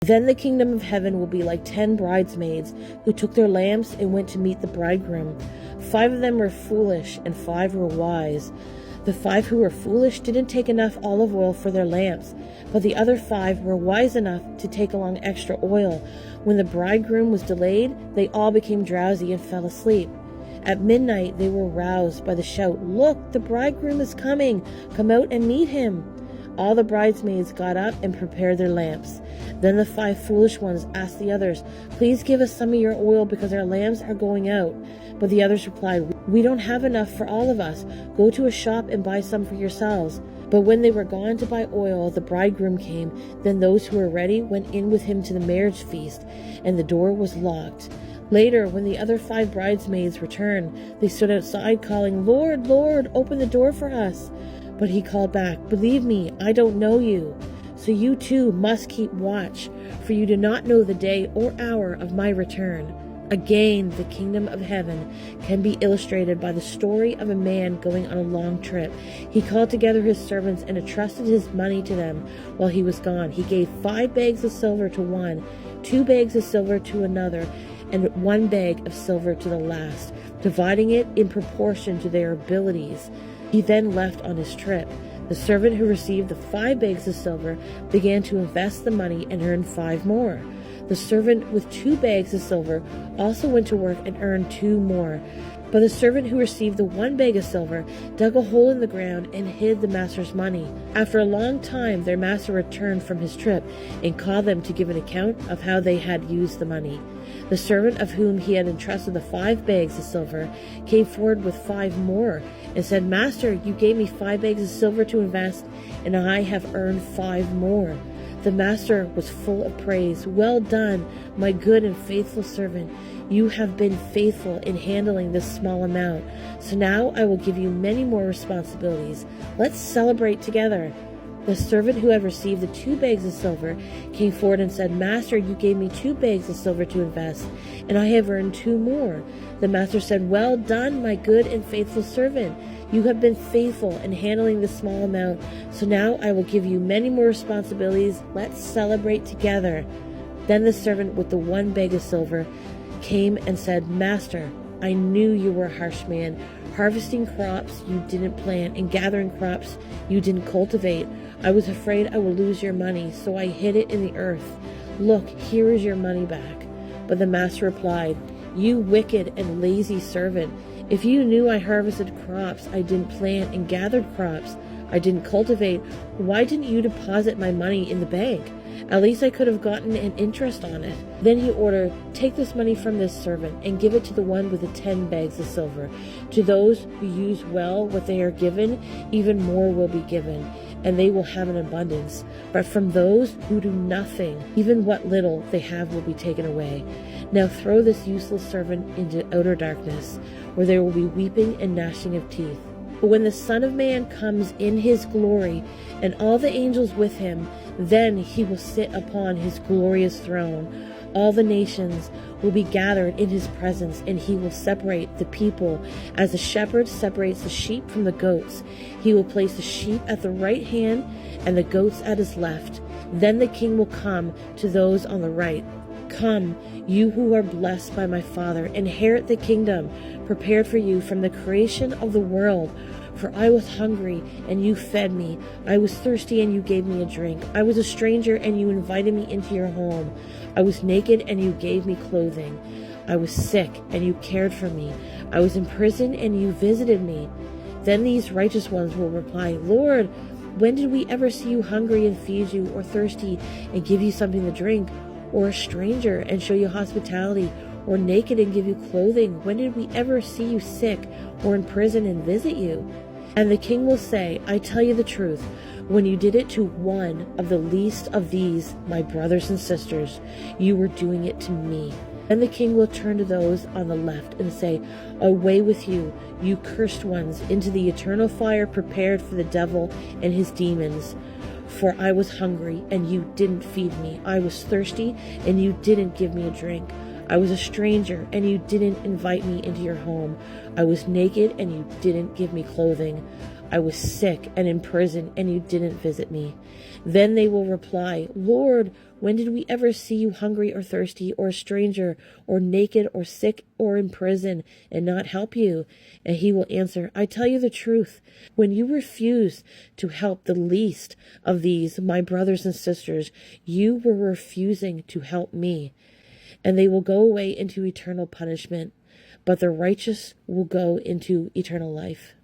Then the kingdom of heaven will be like 10 bridesmaids who took their lamps and went to meet the bridegroom. 5 of them were foolish and 5 were wise. The 5 who were foolish didn't take enough olive oil for their lamps, but the other 5 were wise enough to take along extra oil. When the bridegroom was delayed, they all became drowsy and fell asleep. At midnight they were roused by the shout, "Look, the bridegroom is coming! Come out and meet him!" All the bridesmaids got up and prepared their lamps. Then the 5 foolish ones asked the others, "Please give us some of your oil because our lamps are going out." But the others replied, "We don't have enough for all of us. Go to a shop and buy some for yourselves." But when they were gone to buy oil, the bridegroom came. Then those who were ready went in with him to the marriage feast, and the door was locked. Later, when the other 5 bridesmaids returned, they stood outside calling, "Lord, Lord, open the door for us." But he called back, "Believe me, I don't know you. So you too must keep watch, for you do not know the day or hour of my return." Again, the kingdom of heaven can be illustrated by the story of a man going on a long trip. He called together his servants and entrusted his money to them while he was gone. He gave 5 bags of silver to one, 2 bags of silver to another, and 1 bag of silver to the last, dividing it in proportion to their abilities. He then left on his trip. The servant who received the 5 bags of silver began to invest the money and earned 5 more. The servant with 2 bags of silver also went to work and earned 2 more. But the servant who received the 1 bag of silver dug a hole in the ground and hid the master's money. After a long time, their master returned from his trip and called them to give an account of how they had used the money. The servant of whom he had entrusted the 5 bags of silver came forward with 5 more and said, "Master, you gave me 5 bags of silver to invest, and I have earned 5 more." The master was full of praise. "Well done, my good and faithful servant. You have been faithful in handling this small amount. So now I will give you many more responsibilities. Let's celebrate together." The servant who had received the 2 bags of silver came forward and said, "Master, you gave me 2 bags of silver to invest, and I have earned 2 more." The master said, "Well done, my good and faithful servant. You have been faithful in handling this small amount, so now I will give you many more responsibilities. Let's celebrate together." Then the servant with the 1 bag of silver came and said, "Master, I knew you were a harsh man, harvesting crops you didn't plant and gathering crops you didn't cultivate. I was afraid I would lose your money, so I hid it in the earth. Look, here is your money back." But the master replied, "You wicked and lazy servant. If you knew I harvested crops I didn't plant and gathered crops I didn't cultivate, why didn't you deposit my money in the bank? At least I could have gotten an interest on it." Then he ordered, "Take this money from this servant and give it to the one with the 10 bags of silver. To those who use well what they are given, even more will be given, and they will have an abundance. But from those who do nothing, even what little they have will be taken away. Now throw this useless servant into outer darkness, where there will be weeping and gnashing of teeth. But when the Son of Man comes in his glory, and all the angels with him, then he will sit upon his glorious throne. All the nations will be gathered in his presence, and he will separate the people as the shepherd separates the sheep from the goats. He will place the sheep at the right hand and the goats at his left. Then the king will come to those on the right. Come, you who are blessed by my Father, inherit the kingdom prepared for you from the creation of the world. For I was hungry, and you fed me. I was thirsty, and you gave me a drink. I was a stranger, and you invited me into your home. I was naked, and you gave me clothing. I was sick, and you cared for me. I was in prison, and you visited me." Then these righteous ones will reply, "Lord, when did we ever see you hungry and feed you, or thirsty and give you something to drink, or a stranger and show you hospitality, or naked and give you clothing? When did we ever see you sick or in prison and visit you?" And the king will say, "I tell you the truth, when you did it to one of the least of these, my brothers and sisters, you were doing it to me." Then the king will turn to those on the left and say, "Away with you, you cursed ones, into the eternal fire prepared for the devil and his demons. For I was hungry, and you didn't feed me. I was thirsty, and you didn't give me a drink. I was a stranger, and you didn't invite me into your home. I was naked, and you didn't give me clothing. I was sick and in prison, and you didn't visit me." Then they will reply, "Lord, When did we ever see you hungry or thirsty or a stranger or naked or sick or in prison and not help you?" And he will answer, "I tell you the truth. When you refuse to help the least of these, my brothers and sisters, you were refusing to help me." And they will go away into eternal punishment, but the righteous will go into eternal life.